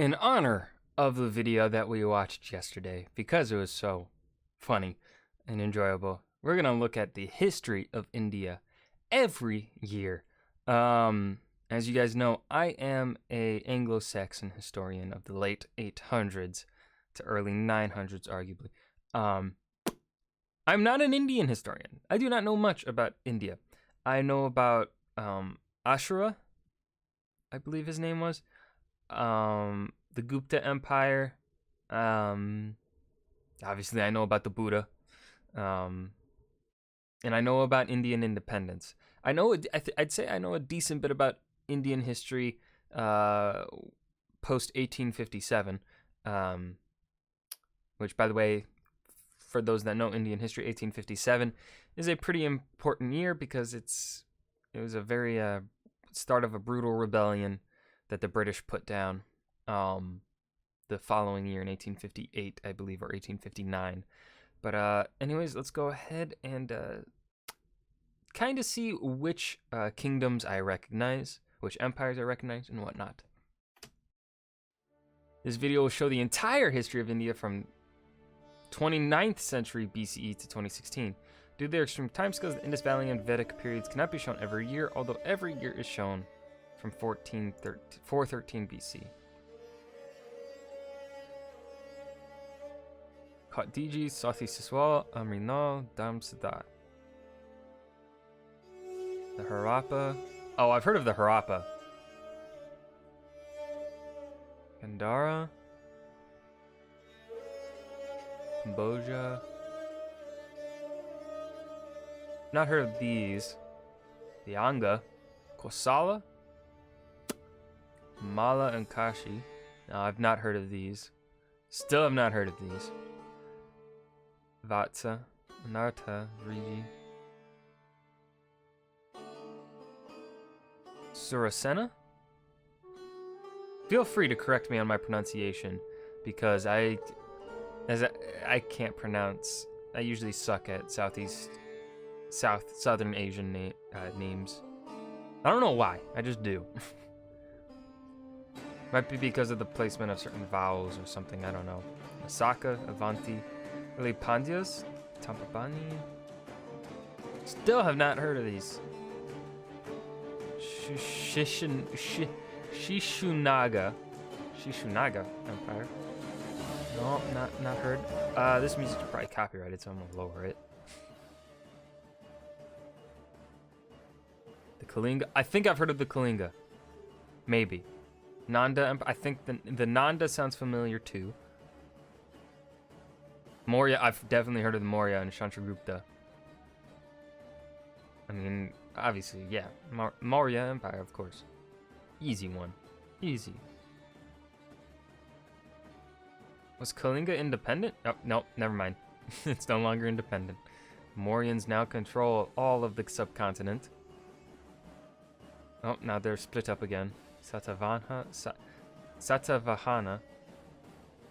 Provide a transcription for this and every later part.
in honor of the video that we watched yesterday, because it was so funny and enjoyable, we're going to look at the history of India every year. As you guys know, I am a Anglo-Saxon historian of the late 800s to early 900s, arguably. I'm not an Indian historian. I do not know much about India. I know about Ashura, I believe his name was, the Gupta Empire. Obviously, I know about the Buddha, and I know about Indian independence. I know. I'd say I know a decent bit about Indian history post 1857, which, by the way, for those that know Indian history, 1857 is a pretty important year because it was a very start of a brutal rebellion that the British put down the following year in 1858, I believe, or 1859. But anyways, let's go ahead and kind of see which kingdoms I recognize, which empires I recognize, and whatnot. This video will show the entire history of India from 29th century BCE to 2016. Due to their extreme timescales, the Indus Valley and Vedic periods cannot be shown every year, although every year is shown from 413 BC. Khatiji, Sati Siswal, Amrinal, Damsada. The Harappa. Oh, I've heard of the Harappa. Gandhara. Cambodia. Not heard of these. The Anga. Kosala. Mala and Kashi. No, I've not heard of these. Still have not heard of these. Vatsa, Nartha, Riji. Surasena? Feel free to correct me on my pronunciation, because I can't pronounce. I usually suck at Southern Asian names. I don't know why. I just do. Might be because of the placement of certain vowels or something. I don't know. Masaka, Avanti, really Pandyas, Tampabani. Still have not heard of these. Shishunaga Empire. No, not heard. This music's probably copyrighted, so I'm gonna lower it. The Kalinga. I think I've heard of the Kalinga. Maybe. Nanda Empire. I think the Nanda sounds familiar too. Maurya. I've definitely heard of the Maurya and Chandragupta. I mean, obviously, yeah. Maurya Empire, of course. Easy one. Easy. Was Kalinga independent? Oh, no, never mind. It's no longer independent. Mauryans now control all of the subcontinent. Oh, now they're split up again. Satavahana.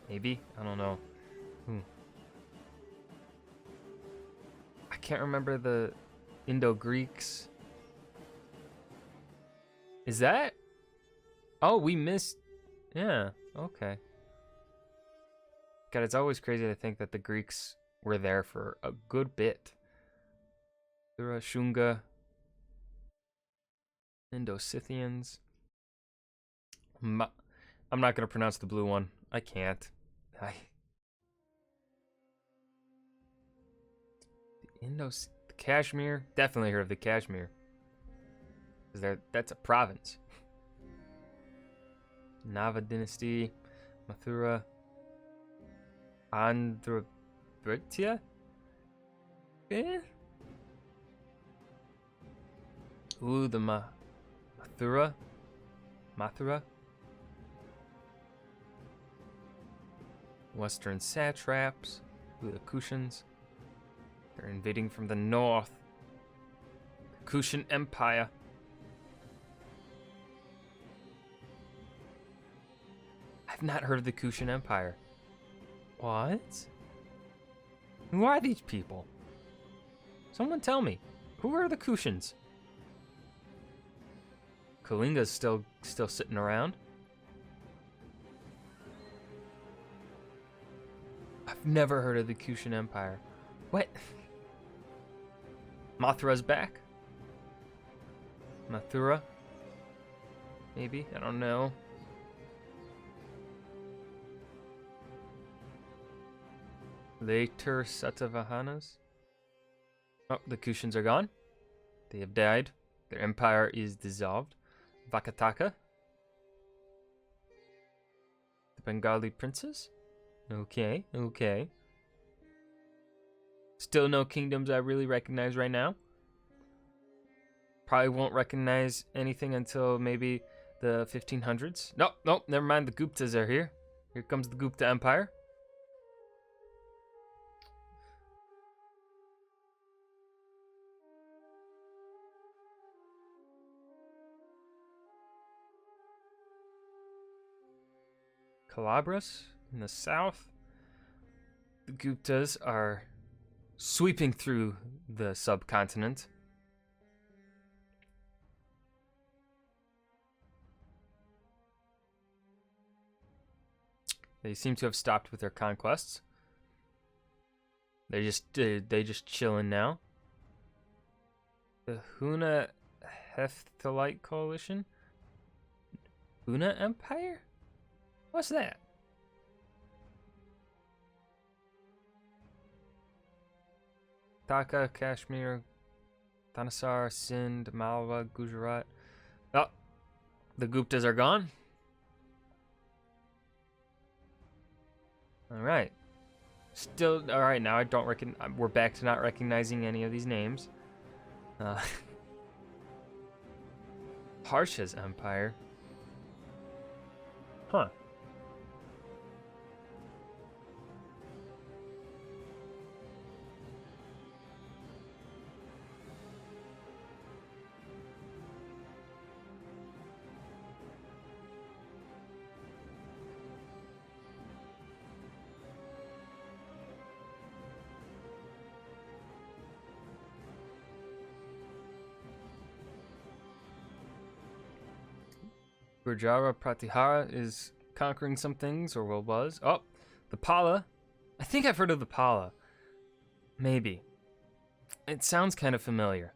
Maybe? I don't know. I can't remember the Indo-Greeks. Is that? Oh, we missed. Yeah, okay. God, it's always crazy to think that the Greeks were there for a good bit. Shunga. Indo-Scythians. I'm not going to pronounce the blue one. I can't. The Kashmir. Definitely heard of the Kashmir. That's a province. Nava dynasty. Mathura. Andhra Pradesh. Ooh, the Mathura. Western satraps. Ooh, the Kushans. They're invading from the north. The Kushan Empire. I've not heard of the Kushan Empire. What? Who are these people? Someone tell me. Who are the Kushans? Kalinga's still sitting around. I've never heard of the Kushan Empire. What? Mathura's back? Mathura? Maybe? I don't know. Later Satavahanas? Oh, the Kushans are gone. They have died. Their empire is dissolved. Vakataka? The Bengali princes? Okay, okay. Still no kingdoms I really recognize right now. Probably won't recognize anything until maybe the 1500s. Nope, nope, never mind. The Guptas are here. Here comes the Gupta Empire. Calabras in the south. The Guptas are sweeping through the subcontinent. They seem to have stopped with their conquests. They just chilling now. The Huna Hephthalite Coalition? Huna Empire? What's that? Dhaka, Kashmir, Thanesar, Sindh, Malwa, Gujarat. Oh, the Guptas are gone. All right. Still, all right. Now I don't reckon we're back to not recognizing any of these names. Harsha's empire. Huh. Gurjara Pratihara is conquering some things, or well was. Oh, the Pala. I think I've heard of the Pala. Maybe. It sounds kind of familiar.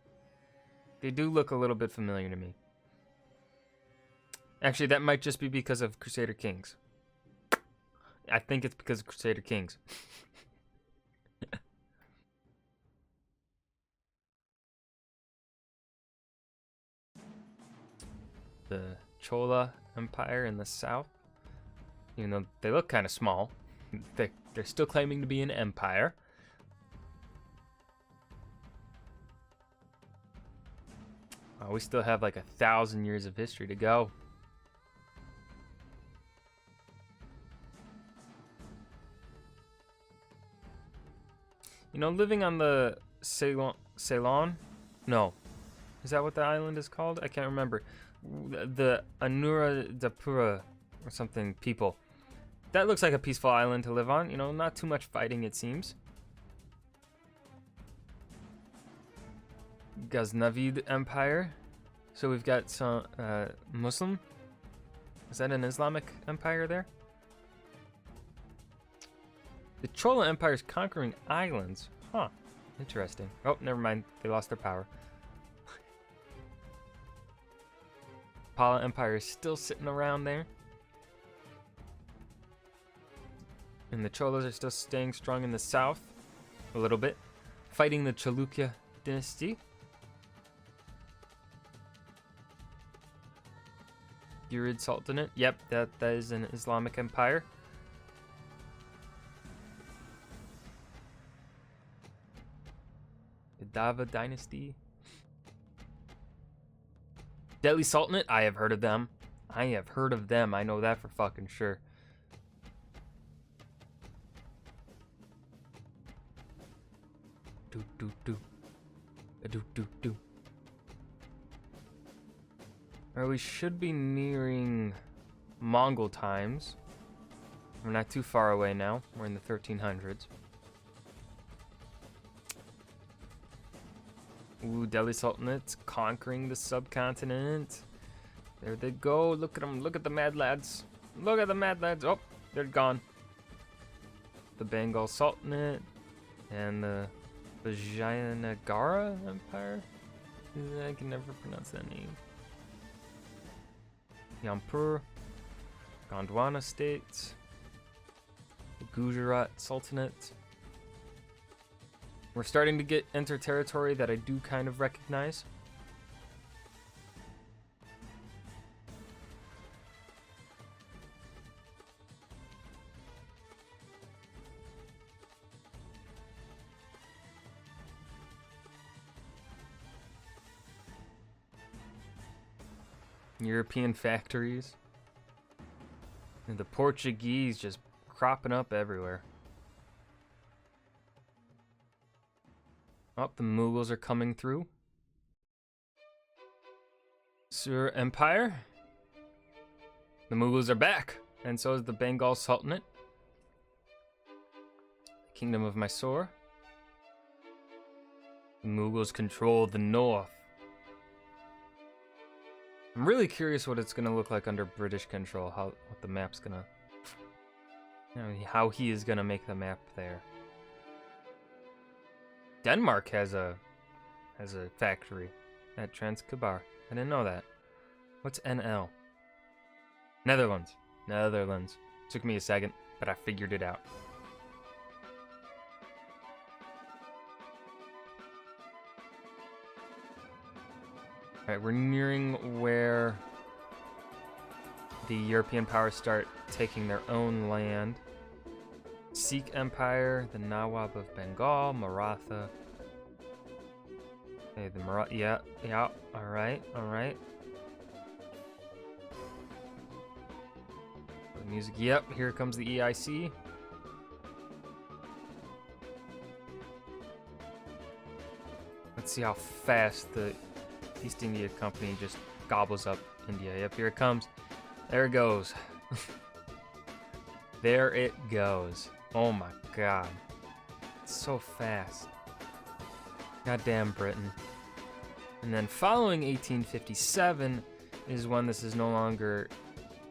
They do look a little bit familiar to me. Actually, that might just be because of Crusader Kings. I think it's because of Crusader Kings. The Chola Empire in the south. Even though they look kind of small, they're still claiming to be an empire. We still have like 1,000 years of history to go. You know, living on the Ceylon? No. Is that what the island is called? I can't remember. The Anuradhapura or something people. That looks like a peaceful island to live on. You know, not too much fighting, it seems. Ghaznavid Empire. So we've got some Muslim. Is that an Islamic empire there? The Chola Empire is conquering islands. Huh. Interesting. Oh, never mind. They lost their power. Pala Empire is still sitting around there. And the Cholas are still staying strong in the south. A little bit. Fighting the Chalukya dynasty. Urid Sultanate. Yep, that is an Islamic empire. The Dava dynasty. Delhi Sultanate, I have heard of them. I have heard of them. I know that for fucking sure. Alright, we should be nearing Mongol times. We're not too far away now. We're in the 1300s. Ooh, Delhi Sultanates conquering the subcontinent. There they go. Look at them. Look at the mad lads. Look at the mad lads. Oh, they're gone. the Bengal Sultanate and the Vijayanagara Empire. I can never pronounce that name. Jampur, Gondwana states, the Gujarat Sultanate. We're starting to enter territory that I do kind of recognize. European factories. And the Portuguese just cropping up everywhere. Oh, the Mughals are coming through. Sur Empire. The Mughals are back. And so is the Bengal Sultanate. Kingdom of Mysore. The Mughals control the north. I'm really curious what it's gonna look like under British control. What the map's gonna, how he is gonna make the map there. Denmark has a factory at Transkabar. I didn't know that. What's NL? Netherlands. Netherlands. Took me a second, but I figured it out. Alright, we're nearing where the European powers start taking their own land. Sikh Empire, the Nawab of Bengal, Maratha. Okay, the Maratha, yeah, alright. The music, yep, here comes the EIC. Let's see how fast the East India Company just gobbles up India. Yep, here it comes. There it goes. There it goes. Oh my god. It's so fast. Goddamn Britain. And then following 1857 is when this is no longer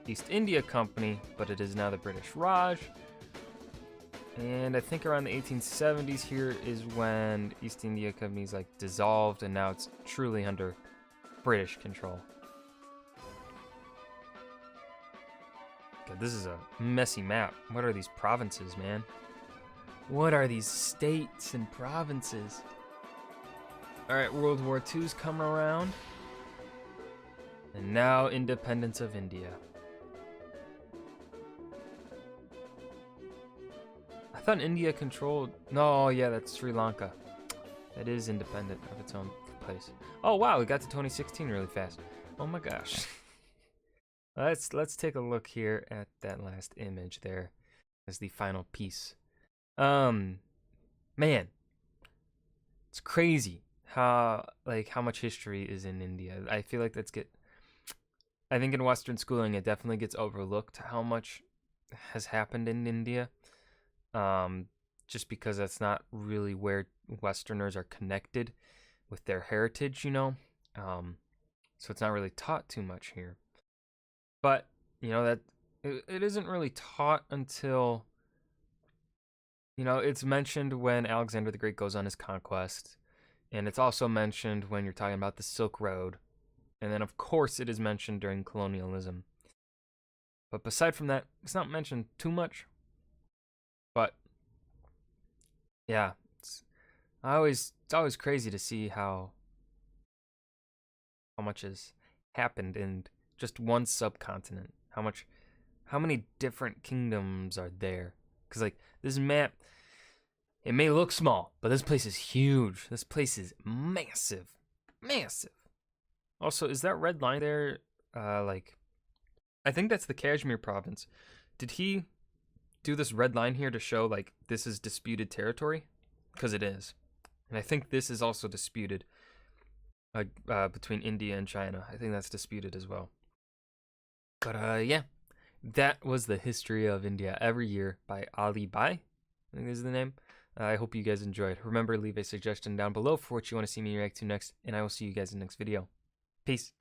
East India Company, but it is now the British Raj. And I think around the 1870s here is when East India Company is like dissolved, and now it's truly under British control. God, this is a messy map. What are these provinces, man? What are these states and provinces? Alright, World War II's coming around. And now independence of India. I thought India controlled... No, yeah, that's Sri Lanka. That is independent of its own place. Oh, wow, we got to 2016 really fast. Oh my gosh. Let's take a look here at that last image there as the final piece. Man, it's crazy how much history is in India. I feel like I think in Western schooling it definitely gets overlooked how much has happened in India. Just because that's not really where Westerners are connected with their heritage, you know. So it's not really taught too much here. But, you know, that it isn't really taught until, you know, it's mentioned when Alexander the Great goes on his conquest. And it's also mentioned when you're talking about the Silk Road. And then, of course, it is mentioned during colonialism. But beside from that, it's not mentioned too much. But, yeah, it's always crazy to see how much has happened in just one subcontinent. How many different kingdoms are there? Because, like, this map, it may look small, but this place is huge. This place is massive. Massive. Also, is that red line there, I think that's the Kashmir province. Did he do this red line here to show, like, this is disputed territory? Because it is. And I think this is also disputed between India and China. I think that's disputed as well. But, yeah. That was the history of India every year by Ali Bai. I think this is the name. I hope you guys enjoyed. Remember, leave a suggestion down below for what you want to see me react to next, and I will see you guys in the next video. Peace.